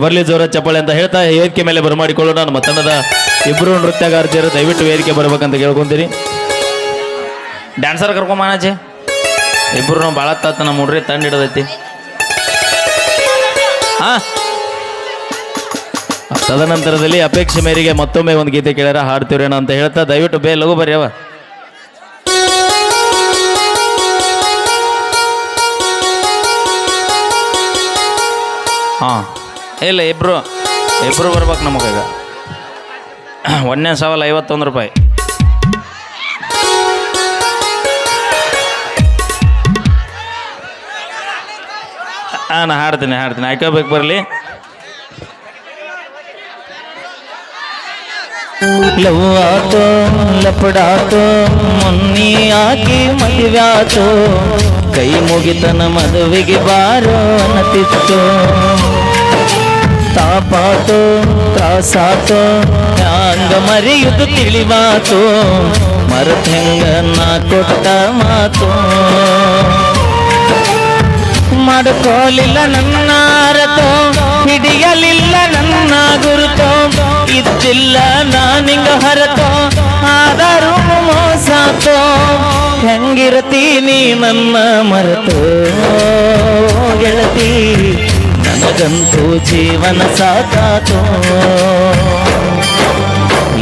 ಬರ್ಲಿ ಜೋರ ಚಪ್ಪಾಳೆ ಅಂತ ಹೇಳ್ತಾ ವೇದಿಕೆ ಮೇಲೆ ಬರಮಾಡಿಕೊಳ್ಳೋಣ. ನಮ್ಮ ತಂಡದ ಇಬ್ಬರು ನೃತ್ಯಗಾರ್ತಿಯರು ದಯವಿಟ್ಟು ವೇದಿಕೆ ಬರ್ಬೇಕಂತ ಕೇಳ್ಕೊಂತೀರಿ. ಡ್ಯಾನ್ಸರ್ ಕರ್ಕೊಂಬಾನಾಚೆ ಇಬ್ಬರು ನಾವು ಭಾಳ ತಾತ ನಮ್ಮ ಹುಡ್ರಿ ತಂಡ ಹಿಡದೈತಿ. ತದನಂತರದಲ್ಲಿ ಅಪೇಕ್ಷೆ ಮೇರೆಗೆ ಮತ್ತೊಮ್ಮೆ ಒಂದು ಗೀತೆ ಕೇಳ್ಯಾರ ಹಾಡ್ತೀವ್ರೇನೋ ಅಂತ ಹೇಳ್ತಾ ದಯವಿಟ್ಟು ಲಘು ಬರ್ರಿ ಅವ. ಇಲ್ಲ ಇಬ್ರು ಬರ್ಬೇಕು ನಮಗೀಗ. ಒಂದನೇ ಸವಾಲು 51 ರೂಪಾಯಿ. ನಾ ಹಾಡ್ತೀನಿ ಹಾಕೋಬೇಕು ಬರಲಿ. ಲವ್ ಆತೋ ಲಪಡಾತೋ ಮೊನ್ನಿ ಆಗಿ ಮದುವ್ಯಾತೋ ಕೈ ಮುಗಿತನ ಮದುವೆಗೆ ಬಾರೋ ಅನ್ನತಿತ್ತು. ತಾಪಾತೋ ತ್ರಾಸಾತೋ ಹ್ಯಾಂಗ ಮರೆಯುದು ತಿಳಿವಾತೋ ಮರತ್ ಹೆಂಗ ನಾ ಕೊಟ್ಟ ಮಾತು. ಮಾಡ್ಕೋಲಿಲ್ಲ ನನ್ನ ಅರತೋ ಹಿಡಿಯಲಿಲ್ಲ ನನ್ನ ಗುರುತೋ ಇದ್ದಿಲ್ಲ ನಾನಿಂಗ ಹರತೋ ಆದರೂ ಮೋಸಾತೋ ಹೆಂಗಿರತೀನಿ ನನ್ನ ಮರೆತೋ ಗೆಳತಿ ನನಗಂತೂ ಜೀವನ ಸಾಕಾತೋ.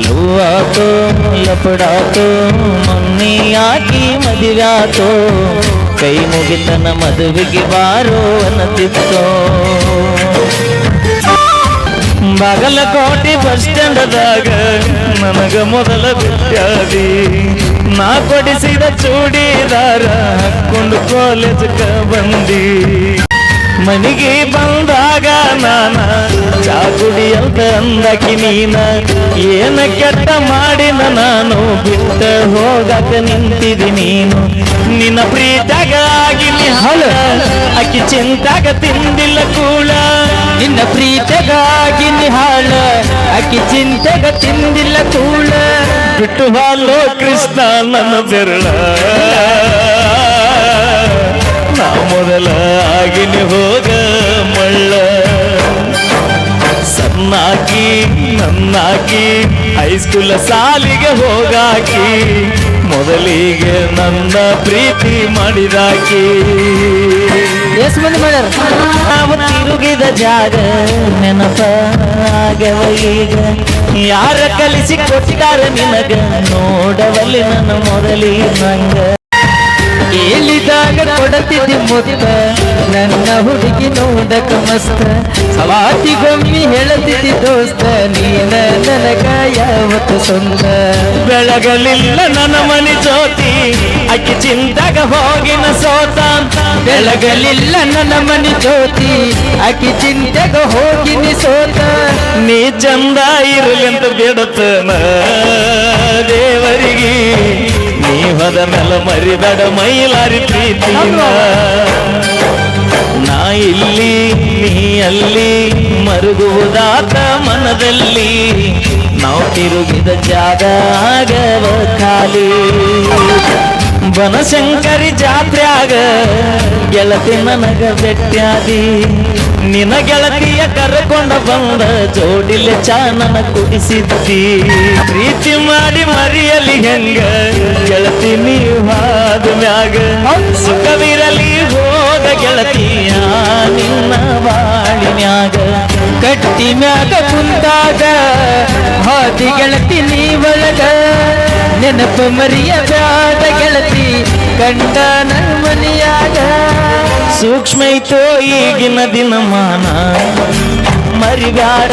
ಲವ್ವಾತೋ ಲಪಡಾತೋ ಮೊನ್ನೆಯಾಗಿ ಮದುವ್ಯಾತೋ ಕೈ ಮುಗಿತನ ಮದುವೆಗೆ ಬಾರೋ ಅನ್ನತಿತ್ತೋ. ಬಾಗಲಕೋಟೆ ಬಸ್ ಸ್ಟ್ಯಾಂಡದಾಗ ನನಗ ಮೊದಲ ಬಿಟ್ಟಾದಿ ನಾ ಕೊಡಿಸಿದ ಚೂಡಿದಾರ ಹಾಕೊಂಡು ಕಾಲೇಜ್ ಬಂದಿ. ಮನೆಗೆ ಬಂದಾಗ ನಾನ ಚಾಕುಡಿ ಅಂತ ಅಂದಕಿ ನೀನ ಏನ ಕೆಟ್ಟ ಮಾಡಿನ ನಾನು ಬಿಟ್ಟ ಹೋಗಕ ನಿಂತಿದಿ ನೀನು. ನಿನ್ನ ಪ್ರೀತಾಗ ಆಗಿನಿ ಹಳ ಅಕ್ಕಿ ಚಿಂತಾಗ ತಿಂದಿಲ್ಲ ಕೂಳ. ನಿನ್ನ ಪ್ರೀತಾಗ ಆಗಿನಿ ಹಾಳ ಅಕ್ಕಿ ಚಿಂತೆಗ ತಿಂದಿಲ್ಲ ಕೂಳ. ಬಿಟ್ಟು ಹಾಲೋ ಕೃಷ್ಣ ನನ್ನ ಬೆರಳ ನಾ ಮೊದಲ ಆಗಿನಿ ಹೋಗ ಮಳ್ಳ. ಸಣ್ಣಾಕಿ ನನ್ನಾಕಿ ಹೈಸ್ಕೂಲ್ ಸಾಲಿಗೆ ಹೋಗಾಕಿ ಮೊದಲಿಗೆ ನನ್ನ ಪ್ರೀತಿ ಮಾಡಿದಾಕಿ. ನಾವು ತಿರುಗಿದ ಜಾಗ ನೆನಪ ಆಗವ ಈಗ ಯಾರ ಕಲಿಸಿ ಕೊಟ್ಟಾರ ನಿನಗ ನೋಡವಲ್ಲಿ ನನ್ನ ಮೊದಲಿ ನಂಗ. ಕೇಳಿದಾಗ ಕೊಡತಿದ್ದಿ ಮುತ್ತ ನನ್ನ ಹುಡುಗಿ ನೋಡಕ ಮಸ್ತ ಸವಾತಿಗೊಮ್ಮಿ ಹೇಳತಿದ್ದಿ ದೋಸ್ತ ನೀನ ನನಗ ಯಾವತ್ತು ಸ್ವಂತ. ಬೆಳಗಲಿಲ್ಲ ನನ್ನ ಮನೆ ಜ್ಯೋತಿ ಅಕ್ಕಿ ಚಿಂತಾಗ ಹೋಗಿನ ಸೋತ. ಬೆಳಗಲಿಲ್ಲ ನನ್ನ ಮನೆ ಜ್ಯೋತಿ ಅಕ್ಕಿ ಚಿಂತೆಗ ಹೋಗಿನ ಸೋತ. ನೀ ಚಂದ ಇರಲೆಂತ ಬೇಡತನ ದೇವರಿಗೆ ನೀ ಹೋದ ಮೇಲೆ ಮರಿಬೇಡ ಮೈಲಾರಿ ಪ್ರೀತಿ. ನಾ ಇಲ್ಲಿ ನೀ ಅಲ್ಲಿ ಮರುಗುವುದಾತ ಮನದಲ್ಲಿ ನಾವು ತಿರುಗಿದ ಜಾಗ ಆಗವ ಖಾಲಿ. ಬನಶಂಕರಿ ಜಾತ್ರ್ಯಾಗ ಗೆಳತಿ ನನಗ ಬೆಟ್ಟ್ಯಾದಿ ನಿನ್ನ ಗೆಳತಿಯ ಕರ್ಕೊಂಡ ಬಂದ ಜೋಡಿಲೆ ಚಾನನ ಕುಡಿಸಿದ್ದಿ. ಪ್ರೀತಿ ಮಾಡಿ ಮರಿಯಲಿ ಹೆಂಗ ಗೆಳತಿ ನೀವಾದ ಮ್ಯಾಗ ಸುಖವಿರಲಿ ಹೋಗ ಗೆಳತಿಯ ನಿನ್ನ ಬಾಳಿನ್ಯಾಗ. ಕಟ್ಟಿ ಮ್ಯಾಗ ಕುಂತಾಗ ಹಾದಿ ಗೆಳತಿ ನೀ ಒಳಗ ನೆನಪ ಮರಿಯ ಬ್ಯಾಡ ಗೆಳತಿ ಕಂಡ ನನ್ನ ಮನೆಯಾಗ. ಸೂಕ್ಷ್ಮ ಐತೋ ಈಗಿನ ದಿನಮಾನ ಮರಿಬ್ಯಾಡ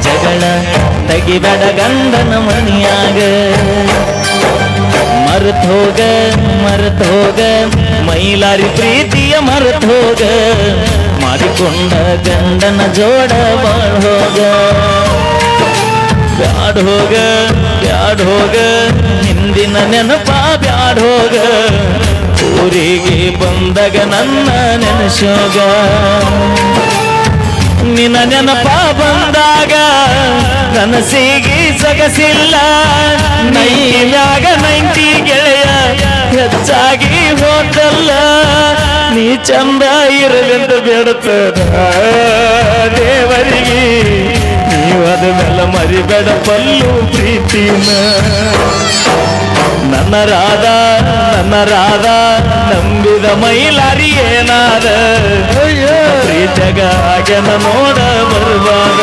ಜಗಳ ತೆಗಿಬೇಡ ಗಂಡನ ಮನೆಯಾಗ. ಮರೆತ್ ಹೋಗ ಮೈಲಾರಿ ಪ್ರೀತಿಯ ಮರೆತ್ ಹೋಗ ಮಾಡಿಕೊಂಡ ಗಂಡನ ಜೋಡ ಬಾಳ್ ಹೋಗ. ಬ್ಯಾಡ್ ಹೋಗ ಹಿಂದಿನ ನೆನಪ ಬ್ಯಾಡ್ ಹೋಗ ಊರಿಗೆ ಬಂದಾಗ ನನ್ನ ನೆನಸೋಗ. ನಿನ್ನ ನೆನಪ ಬಂದಾಗ ಕನಸಿಗೆ ಸೊಗಸಿಲ್ಲ. ನೈಮ್ಯಾಗ 90 ಗೆಳೆಯ ಹೆಚ್ಚಾಗಿ ಹೋದಲ್ಲ. ನೀ ಚಂದ ಇರಲೆಂದು ಬೇಡುತ್ತ ದೇವ ಮರಿಬೇಡ ಪಲ್ಲು ಪ್ರೀತಿನ ನನ್ನ ರಾಧ ನಂಬಿದ ಮೈಲಾರಿ ಏನಾದ ಪ್ರೀತಿಯಾಗ ಹಾಗೆನ ನೋಡ ಬರುವಾಗ